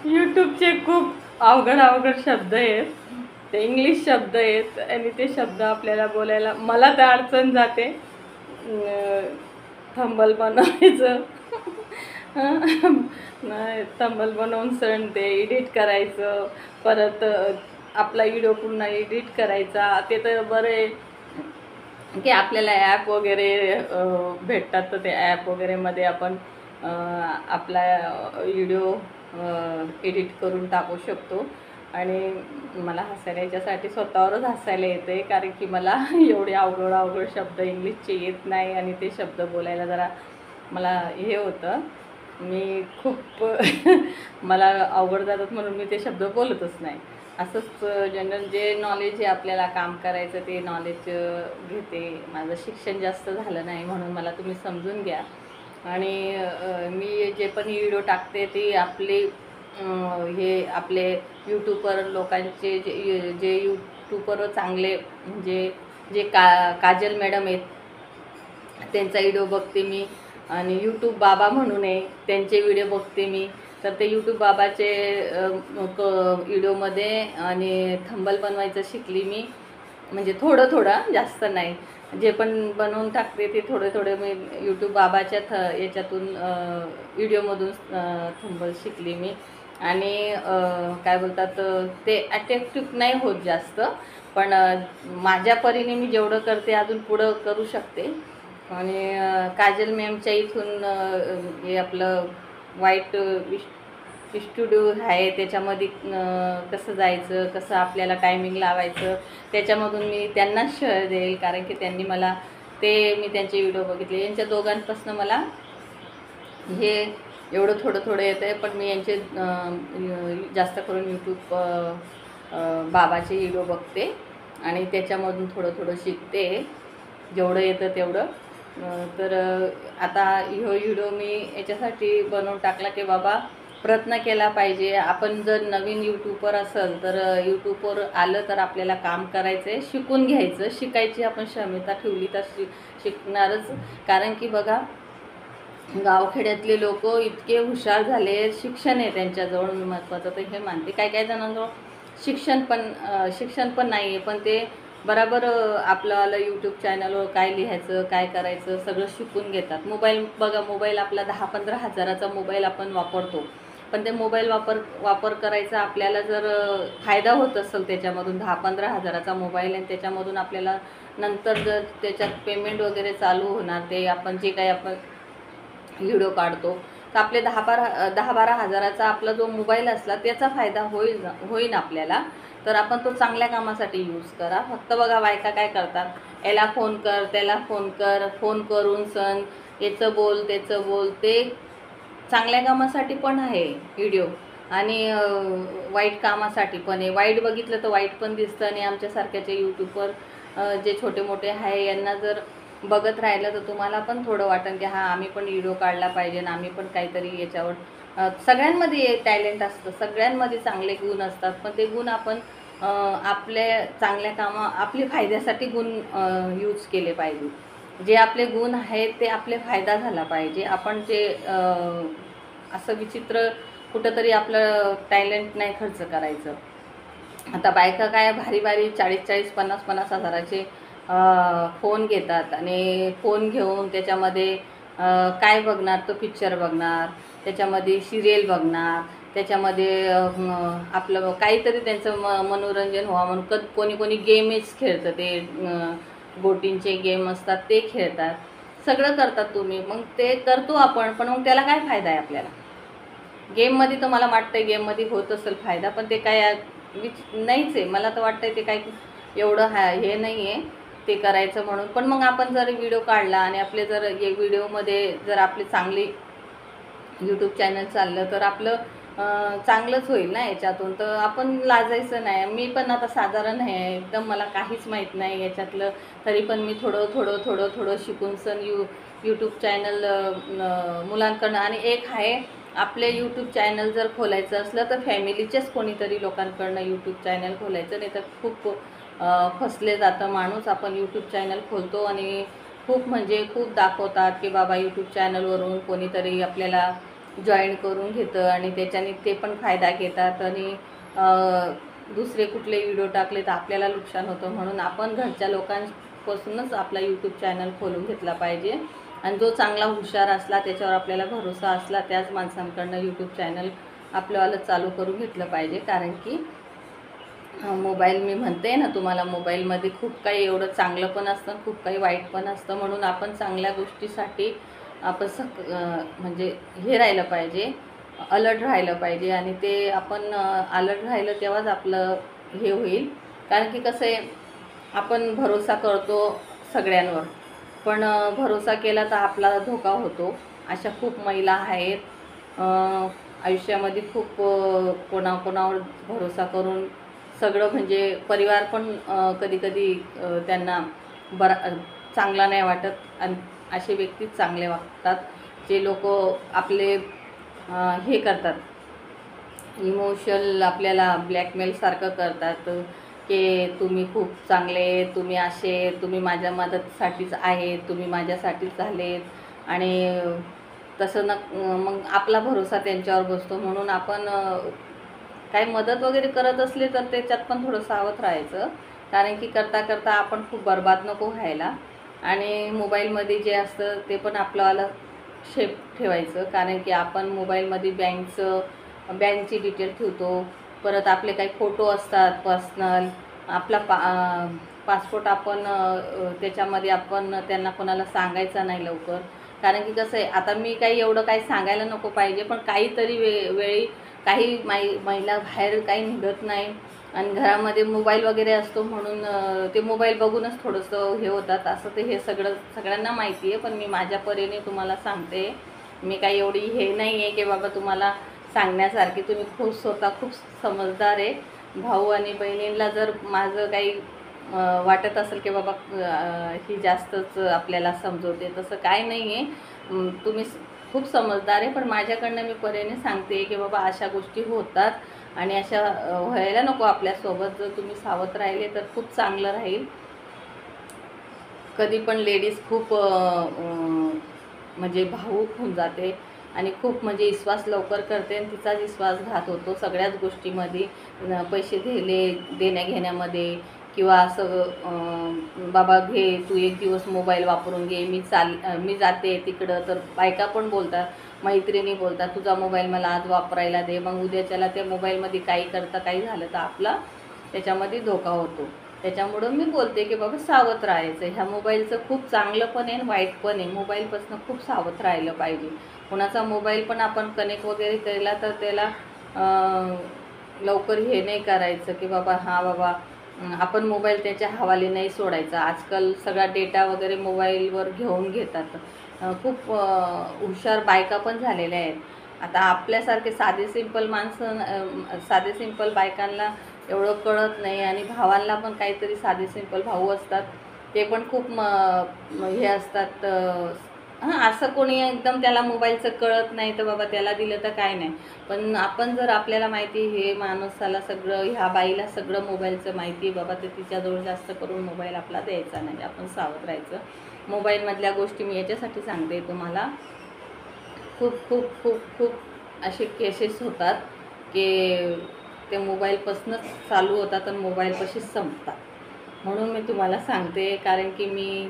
यूट्यूबचे खूप अवघड अवघड शब्द आहेत, ते इंग्लिश शब्द आहेत आणि ते शब्द आपल्याला बोलायला मला तर अडचण जाते. थंबल बनवायचं नाही थंबल बनवून सण ते एडिट करायचं, परत आपला व्हिडिओ पुन्हा एडिट करायचा. ते तर बरं आहे की आपल्याला ॲप वगैरे भेटतात, तर ते ॲप वगैरेमध्ये आपण आपला व्हिडिओ एडिट करून टाकू शकतो. आणि मला हसायला याच्यासाठी स्वतःवरच हसायला येतं आहे, कारण की मला एवढे अवघड अवघड शब्द इंग्लिशचे येत नाही आणि ते शब्द बोलायला जरा मला हे होतं. मी खूप मला अवघड जातात म्हणून मी ते शब्द बोलतच नाही. असंच जनरल जे नॉलेज आहे आपल्याला काम करायचं ते नॉलेज घेते. माझं शिक्षण जास्त झालं नाही म्हणून मला तुम्ही समजून घ्या. आणि मी जे पण व्हिडिओ टाकते ते आपले हे आपले यूट्यूबर लोकांचे जे यूट्यूबर चांगले म्हणजे जे काजल मॅडम आहेत त्यांचा व्हिडिओ बघते मी. आणि यूट्यूब बाबा म्हणून आहे त्यांचे व्हिडिओ बघते मी. तर ते यूट्यूब बाबाचे व्हिडिओमध्ये आणि थंबल बनवायचं शिकली मी, म्हणजे थोडं थोडं जास्त नाही. जे पण बनवून टाकते ते थोडे थोडे मी यूट्यूब बाबाच्या याच्यातून व्हिडिओमधून थंबल शिकली मी. आणि काय बोलतात ते अट्रॅक्टिव्ह नाही होत जास्त, पण माझ्या परीने मी जेवढं करते अजून पुढं करू शकते. आणि काजल मॅमच्या इथून हे आपलं वाईट स्टुडिओ आहे त्याच्यामध्ये कसं जायचं, कसं आपल्याला टायमिंग लावायचं, त्याच्यामधून मी त्यांनाच श्रेय देईल, कारण की त्यांनी मला मी त्यांचे व्हिडिओ बघितले. यांच्या दोघांपासून मला हे एवढं थोडं थोडं येतं आहे, पण मी यांचे जास्त करून यूट्यूब बाबाचे व्हिडिओ बघते आणि त्याच्यामधून थोडं थोडं शिकते जेवढं येतं तेवढं. तर आता ह्यो व्हिडिओ मी याच्यासाठी बनवून टाकला की बाबा प्रयत्न केला पाहिजे. आपण जर नवीन यूट्यूबर असेल तर यूट्यूबवर आलं तर आपल्याला काम करायचं आहे, शिकून घ्यायचं, शिकायची आपण क्षमता ठेवली तर शिकणारच. कारण की बघा गावखेड्यातले लोक इतके हुशार झाले, शिक्षण आहे त्यांच्याजवळ महत्त्वाचं तर हे मानते. काही काही जणांजवळ शिक्षण पण नाही आहे, पण ते बरोबर आपल्याला यूट्यूब चॅनलवर काय लिहायचं काय करायचं सगळं शिकून घेतात. मोबाईल बघा, मोबाईल आपला 10-15 हजाराचा मोबाईल आपण वापरतो, पण ते मोबाईल वापर करायचा आपल्याला जर फायदा होत असेल त्याच्यामधून 10-15 हजाराचा मोबाईल आणि त्याच्यामधून आपल्याला नंतर जर त्याच्यात पेमेंट वगैरे चालू होणार, ते आपण जे काही आपण व्हिडिओ काढतो तर आपले 10-12 हजाराचा आपला जो मोबाईल असला त्याचा फायदा होईल आपल्याला. तर आपण तो चांगल्या कामासाठी यूज करा. फक्त बघा बायका काय करतात, याला फोन कर त्याला फोन कर, फोन करून सण याचं बोल त्याचं बोल. ते चांगल्या कामासाठी पण आहे व्हिडिओ आणि वाईट कामासाठी पण आहे. वाईट बघितलं तर वाईट पण दिसतं. आणि आमच्यासारख्याचे यूट्यूबवर जे छोटे मोठे आहे यांना जर बघत राहिलं तर तुम्हाला पण थोडं वाटेल की हां आम्ही पण व्हिडिओ काढला पाहिजे आणि आम्ही पण काहीतरी याच्यावर सगळ्यांमध्ये टॅलेंट असतं, सगळ्यांमध्ये चांगले गुण असतात, पण ते गुण आपण आपल्या चांगल्या आपल्या फायद्यासाठी गुण यूज केले पाहिजे. जे आपले गुण आहेत ते आपले फायदा झाला पाहिजे. आपण जे असं विचित्र कुठंतरी आपलं टॅलेंट नाही खर्च करायचं. आता बायका काय भारी भारी 40-40, 50-50 हजाराचे फोन घेतात आणि फोन घेऊन त्याच्यामध्ये काय बघणार, तो पिक्चर बघणार, त्याच्यामध्ये सिरियल बघणार, त्याच्यामध्ये आपलं काहीतरी त्यांचं मनोरंजन व्हावं म्हणून कोणी कोणी गेमच खेळतं, ते बोटींचे गेम असतात ते खेळतात, सगळं करतात तुम्ही. मग ते करतो आपण, पण मग त्याला काय फायदा आहे आपल्याला? गेममध्ये तर मला वाटतं गेममध्ये होत असेल फायदा, पण ते काय नाहीच आहे. मला तर वाटतं ते काही एवढं हे नाही आहे ते करायचं म्हणून. पण मग आपण जर व्हिडिओ काढला आणि आपले जर व्हिडिओमध्ये जर आपले चांगली यूट्यूब चॅनल चाललं तर आपलं चांगलंच होईल ना याच्यातून. तर आपण लाजायचं नाही. मी पण आता साधारण आहे एकदम, मला काहीच माहीत नाही याच्यातलं, तरी पण मी थोडं थोडं थोडं थोडं शिकून सण यूट्यूब चॅनल मुलांकडनं. आणि एक आहे आपले यूट्यूब चॅनल जर खोलायचं असलं तर फॅमिलीचेच कोणीतरी लोकांकडनं यूट्यूब चॅनल खोलायचं, नाही तर खूप फसले जातं माणूस. आपण यूट्यूब चॅनल खोलतो आणि खूप म्हणजे खूप दाखवतात की बाबा यूट्यूब चॅनलवरून कोणीतरी आपल्याला जॉईन करून घेतं आणि त्याच्याने ते पण फायदा घेतात आणि दुसरे कुठले व्हिडिओ टाकले तर आपल्याला नुकसान होतं. म्हणून आपण घरच्या लोकांपासूनच आपला यूट्यूब चॅनल खोलून घेतला पाहिजे आणि जो चांगला हुशार असला, त्याच्यावर आपल्याला भरोसा असला, त्याच माणसांकडनं यूट्यूब चॅनल आपल्याला चालू करून घेतलं पाहिजे. कारण की मोबाईल, मी म्हणते ना तुम्हाला, मोबाईलमध्ये खूप काही एवढं चांगलं पण असतं, खूप काही वाईट पण असतं. म्हणून आपण चांगल्या गोष्टीसाठी आपण म्हणजे हे राहिलं पाहिजे, अलर्ट राहिलं पाहिजे. आणि ते आपण अलर्ट राहिलं तेव्हाच आपलं हे होईल. कारण की कसं आहे, आपण भरोसा करतो सगळ्यांवर, पण भरोसा केला तर आपला धोका होतो. अशा खूप महिला आहेत आयुष्यामध्ये, खूप कोणाकोणावर भरोसा करून सगळं, म्हणजे परिवार पण कधी कधी त्यांना चांगला नाही वाटत. आणि असे व्यक्तीच चांगले वाटतात, जे लोक आपले हे करतात, इमोशनल आपल्याला ब्लॅकमेलसारखं करतात की तुम्ही खूप चांगले, तुम्ही असे, तुम्ही माझ्या मदतीसाठीच आहेत, तुम्ही माझ्यासाठीच झालेत. आणि तसं मग आपला भरोसा त्यांच्यावर बसतो. म्हणून आपण काही मदत वगैरे करत असले तर त्याच्यात पण थोडं सावध राहायचं. कारण की करता करता आपण खूप बरबाद नको व्हायला. आणि मोबाईलमध्ये जे असतं ते पण आपल्याला शेप ठेवायचं. कारण की आपण मोबाईलमध्ये बँकची डिटेल ठेवतो, परत आपले काही फोटो असतात पर्सनल, आपला पासपोर्ट आपण त्याच्यामध्ये आपण त्यांना कोणाला सांगायचा नाही लवकर. कारण की कसं आहे, आता मी काही एवढं काही सांगायला नको पाहिजे, पण काहीतरी वेळी काही महिला बाहेर काही निघत नाही आणि घरामध्ये मोबाईल वगैरे असतो, म्हणून ते मोबाईल बघूनच थोडंसं हे होतात. असं ते हे सगळ्यांना माहिती आहे, पण मी माझ्या परीने तुम्हाला सांगते. मी काही एवढी हे नाही आहे की बाबा तुम्हाला सांगण्यासारखी. तुम्ही स्वतः खूप समजदार आहे. भाऊ आणि बहिणींना जर माझं काही वाटत असेल की बाबा ही जास्तच आपल्याला समजवते, तसं काय नाही आहे. तुम्ही खूप समजदार आहे, पण माझ्याकडनं मी परीने सांगते की बाबा अशा गोष्टी होतात आणि अशा व्हायला नको आपल्यासोबत. जर तुम्ही सावध राहिले तर खूप चांगलं राहील. कधी पण लेडीज खूप म्हणजे भावूक होऊन जाते आणि खूप म्हणजे विश्वास लवकर करते आणि तिचाच विश्वासघात होतो सगळ्याच गोष्टीमध्ये. पैसे देण्या घेण्यामध्ये किंवा असं बाबा घे तू एक दिवस मोबाईल वापरून घे, मी जाते तिकडं. तर बायका पण बोलतात, मैत्रिणी बोलतात, तुझा मोबाईल मला आज वापरायला दे. मग उद्याच्याला त्या मोबाईलमध्ये काही झालं तर आपला त्याच्यामध्ये धोका होतो. त्याच्यामुळं मी बोलते की बाबा सावध राहायचं. ह्या मोबाईलचं खूप चांगलं पण आहे आणि वाईट पण आहे. मोबाईलपासून खूप सावध राहिलं पाहिजे. कोणाचा मोबाईल पण आपण कनेक्ट वगैरे केला तर त्याला लवकर हे नाही करायचं की बाबा बाबा आपण मोबाईल त्याच्या हवाले नाही सोडायचा. आजकाल सगळा डेटा वगैरे मोबाईलवर घेऊन घेतात. खूप हुशार बायका पण झालेल्या आहेत. आता आपल्यासारखे साधे सिंपल बायकांना एवढं कळत नाही. आणि भावांना पण काहीतरी साधे सिंपल भाऊ असतात, ते पण खूप हे असतात. असं कोणी एकदम त्याला मोबाईलचं कळत नाही तर बाबा त्याला दिलं तर काय नाही. पण आपण जर आपल्याला माहिती, हे माणसाला सगळं, ह्या बाईला सगळं मोबाईलचं माहिती आहे बाबा, तर तिच्याजवळ जास्त करून मोबाईल आपला द्यायचा नाही. आपण सावध राहायचं. मोबाईलमधल्या गोष्टी मी याच्यासाठी सांगते तुम्हाला, खूप खूप खूप खूप असे केसेस होतात की ते मोबाईलपासूनच चालू होतात आणि मोबाईलपाशीच संपतात. म्हणून मी तुम्हाला सांगते. कारण की मी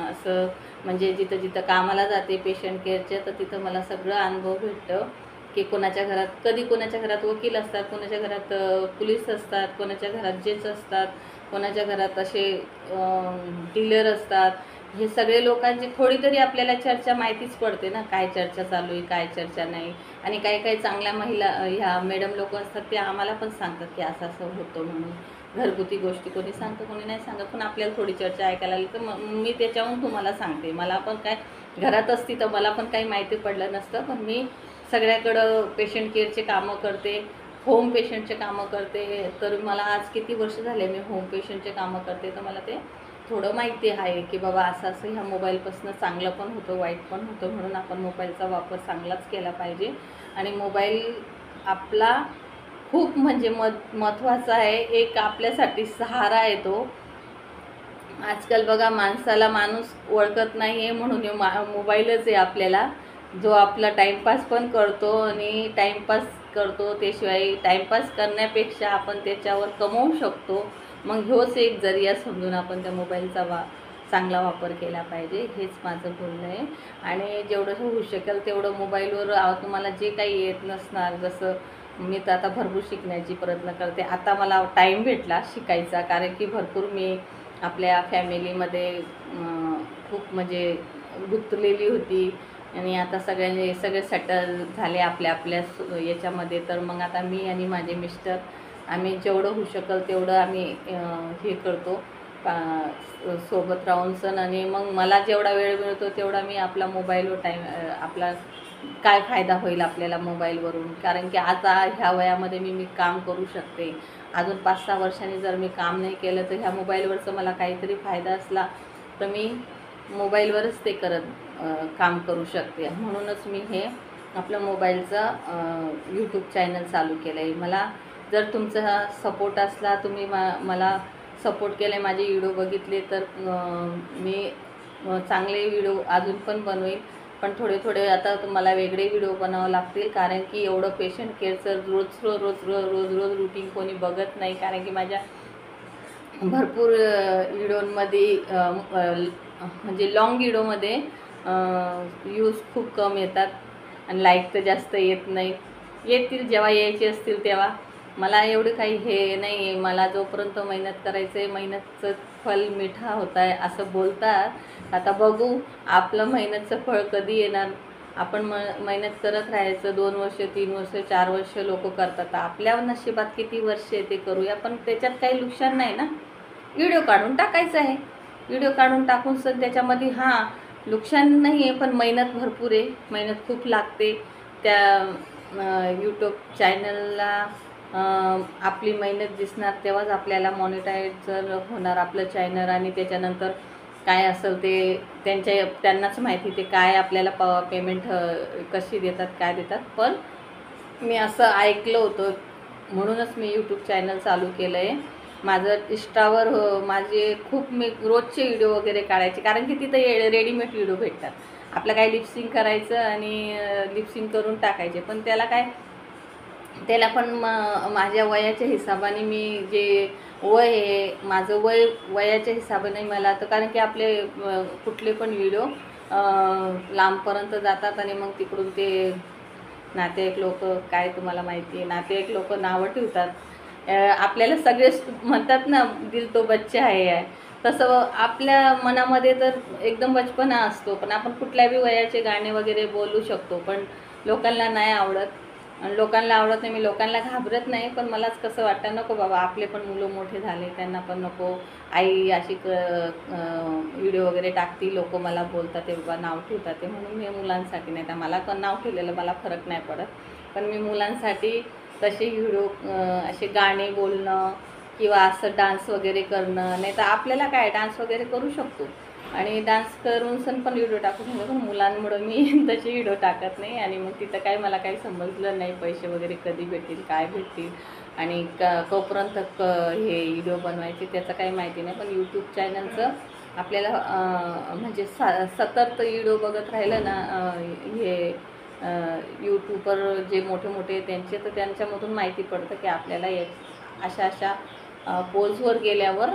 असं म्हणजे जिथं कामाला जाते पेशंट केअरच्या, तर तिथं मला सगळं अनुभव भेटतं की कोणाच्या घरात वकील असतात, कोणाच्या घरात पोलीस असतात, कोणाच्या घरात जज असतात, कोणाच्या घरात असे डीलर असतात. हे सगळे लोकांची थोडी तरी आपल्याला चर्चा माहितीच पडते ना, काय चर्चा चालू आहे, काय चर्चा नाही. आणि काही चांगल्या महिला ह्या मॅडम लोक असतात, ते आम्हाला पण सांगतात की असं असं होतं म्हणून. घरगुती गोष्टी कोणी सांगतं, कोणी नाही सांगत, पण आपल्याला थोडी चर्चा ऐकायला आली तर मी त्याच्याहून तुम्हाला सांगते. मला पण काय घरात असती तर मला पण काही माहिती पडलं नसतं. पण मी सगळ्याकडं पेशंट केअरचे कामं करते, होम पेशंटचे कामं करते. तर मला आज किती वर्ष झाले मी होम पेशंटचे कामं करते, तर मला ते थोडं माहिती आहे की बाबा असं ह्या मोबाईलपासून चांगलं पण होतं, वाईट पण होतं. म्हणून आपण मोबाईलचा वापर चांगलाच केला पाहिजे. आणि मोबाईल आपला खूप म्हणजे महत्त्वाचा आहे. एक आपल्यासाठी सहारा आहे तो. आजकाल बघा, माणसाला माणूस ओळखत नाही आहे म्हणून मोबाईलच आहे आपल्याला. जो आपला टाईमपास पण करतो आणि टाईमपास करतो त्याशिवाय टाईमपास करण्यापेक्षा आपण त्याच्यावर कमवू शकतो. मग ह्योच एक जरिया समजून आपण त्या मोबाईलचा चांगला वापर केला पाहिजे, हेच माझं बोलणं आहे. आणि जेवढं होऊ शकेल तेवढं मोबाईलवर तुम्हाला जे काही येत नसणार, जसं मी तर आता भरपूर शिकण्याची प्रयत्न करते. आता मला टाईम भेटला शिकायचा, कारण की भरपूर मी आपल्या फॅमिलीमध्ये खूप म्हणजे गुंतलेली होती आणि आता सगळे सेटल झाले आपल्या आपल्या याच्यामध्ये. तर मग आता मी आणि माझे मिस्टर आम्ही जेवढं होऊ शकेल तेवढं आम्ही हे करतो सोबत राहून सण. आणि मग मला जेवढा वेळ मिळतो तेवढा मी आपला मोबाईलवर आपला काय फायदा होईल आपल्याला मोबाईलवरून, कारण की आता ह्या वयामध्ये मी काम करू शकते. अजून 5-6 वर्षांनी जर मी काम नाही केलं तर ह्या मोबाईलवरचं मला काहीतरी फायदा असला तर मी मोबाईलवरच ते काम करू शकते. म्हणूनच मी हे आपलं मोबाईलचं यूट्यूब चॅनल चालू केलं आहे. मला जर तुमचा सपोर्ट असला, तुम्ही मला सपोर्ट केले, माझे व्हिडिओ बघितले, तर मी चांगले व्हिडिओ अजून पण बनवेल. पण थोडे आता तुम्हाला वेगळे व्हिडिओ बनावं लागतील, कारण की एवढं पेशंट केअरचं रोज रुटीन कोणी बघत नाही. कारण की माझ्या भरपूर व्हिडिओमध्ये म्हणजे लॉंग व्हिडिओमध्ये व्ह्यूज खूप कम येतात आणि लाईक तर जास्त येत नाही. येतील जेव्हा यायचे असतील तेव्हा. मला एवढं काही हे नाही आहे. मला जोपर्यंत मेहनत करायचं आहे, मेहनतचं फल मिठा होत आहे असं बोलतात. आता बघू आपलं मेहनतचं फळ कधी येणार. आपण मेहनत करत राहायचं. 2 वर्ष 3 वर्ष 4 वर्ष लोक करतात. आपल्या नशिबात किती वर्ष ते करूया, पण त्याच्यात काही नुकसान नाही ना. व्हिडिओ काढून टाकायचं आहे. व्हिडिओ काढून टाकून सर त्याच्यामध्ये नुकसान नाही आहे, पण मेहनत भरपूर आहे. मेहनत खूप लागते. त्या यूट्यूब चॅनलला आपली मेहनत दिसणार, तेव्हाच आपल्याला मॉनिटाईजर होणार आपलं चॅनल. आणि त्याच्यानंतर काय असेल ते त्यांनाच माहिती, ते काय आपल्याला पेमेंट कशी देतात, काय देतात. पण मी असं ऐकलं होतं, म्हणूनच मी यूट्यूब चॅनल चालू केलं आहे. माझं इंस्टावर माझे खूप मी रोजचे व्हिडिओ वगैरे काढायचे, कारण की तिथं रेडीमेड व्हिडिओ भेटतात. आपलं काय लिपसिंग करायचं आणि लिपसिंग करून टाकायचे. पण त्याला पण माझ्या वयाच्या हिशोबाने मी जे वय आहे, माझं वयाच्या हिशोबाने मला तर, कारण की आपले कुठले पण व्हिडिओ लांबपर्यंत जातात आणि मग तिकडून ते नातेवाईक लोक, काय तुम्हाला माहिती आहे, नातेवाईक लोक नावं ठेवतात. आपल्याला सगळे म्हणतात ना, दिल तो बच्चा आहे, तसं आपल्या मनामध्ये तर एकदम बचपना असतो. पण आपण कुठल्याही वयाचे गाणे वगैरे बोलू शकतो, पण लोकांना नाही आवडत. आणि लोकांना आवडत नाही, मी लोकांना घाबरत नाही. पण मलाच कसं वाटतं, नको बाबा, आपले पण मुलं मोठे झाले, त्यांना पण नको. आई अशी व्हिडिओ वगैरे टाकती, लोक मला बोलतात, ते बाबा नाव ठेवतात ते. म्हणून मी मुलांसाठी नाही, तर मला पण नाव ठेवलेलं मला फरक नाही पडत. पण मी मुलांसाठी तसे व्हिडिओ असे गाणे बोलणं किंवा असं डान्स वगैरे करणं, नाही तर आपल्याला काय डान्स वगैरे करू शकतो आणि डान्स करून सण पण व्हिडिओ टाकू शकतो. पण मुलांमुळं मी तसे व्हिडिओ टाकत नाही. आणि मग तिथं काय मला काही समजलं नाही, पैसे वगैरे कधी भेटतील, काय भेटतील आणि तोपर्यंत हे व्हिडिओ बनवायचे त्याचं काही माहिती नाही. पण यूट्यूब चॅनलचं आपल्याला म्हणजे सतत व्हिडिओ बघत राहिलं ना, हे यूट्यूबर जे मोठे त्यांचे, तर त्यांच्यामधून माहिती पडतं की आपल्याला अशा पोजवर गेल्यावर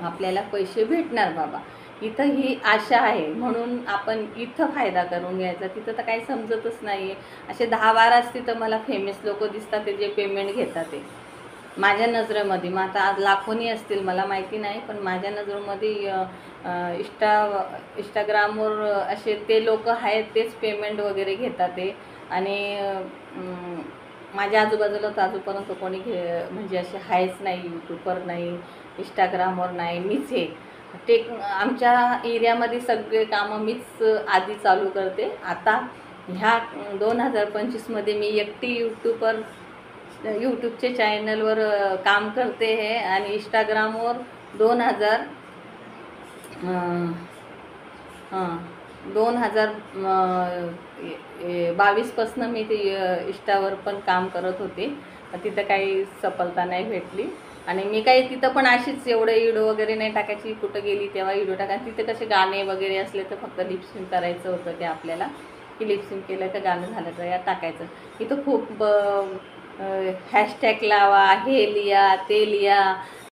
आपल्याला पैसे भेटणार बाबा. इथं ही आशा आहे, म्हणून आपण इथं फायदा करून घ्यायचा. तिथं तर काही समजतच नाही आहे. असे 10-12 तिथं मला फेमस लोक दिसतात, ते जे पेमेंट घेतात ते माझ्या नजरेमध्ये. मग आता आज लाखोनी असतील, मला माहिती नाही, पण माझ्या नजरेमध्ये इंस्टाग्रामवर असे ते लोक आहेत, तेच पेमेंट वगैरे घेतात ते. आणि माझ्या आजूबाजूला तर आजूपर्यंत कोणी म्हणजे असे आहेच नाही, यूट्यूबवर नाही, इंस्टाग्रामवर नाही. मीच हे आमच्या एरियामध्ये सगळे कामं मीच आधी चालू करते. आता ह्या 2025मध्ये मी एकटी यूट्यूबचे चॅनलवर काम करते आहे. आणि इंस्टाग्रामवर 2022पासून मी ते इंस्टावर पण काम करत होते. तिथं काही सफलता नाही भेटली. आणि मी काही तिथं पण अशीच एवढे व्हिडिओ वगैरे नाही टाकायची. कुठं गेली तेव्हा व्हिडिओ टाकायची. तिथे कसे गाणे वगैरे असले तर फक्त लिपसिंग करायचं होतं ते आपल्याला. की लिपसिंग केलं का गाणं झालं का या टाकायचं. इथं खूप हॅशटॅग लावा, हे लिहा ते लिहा,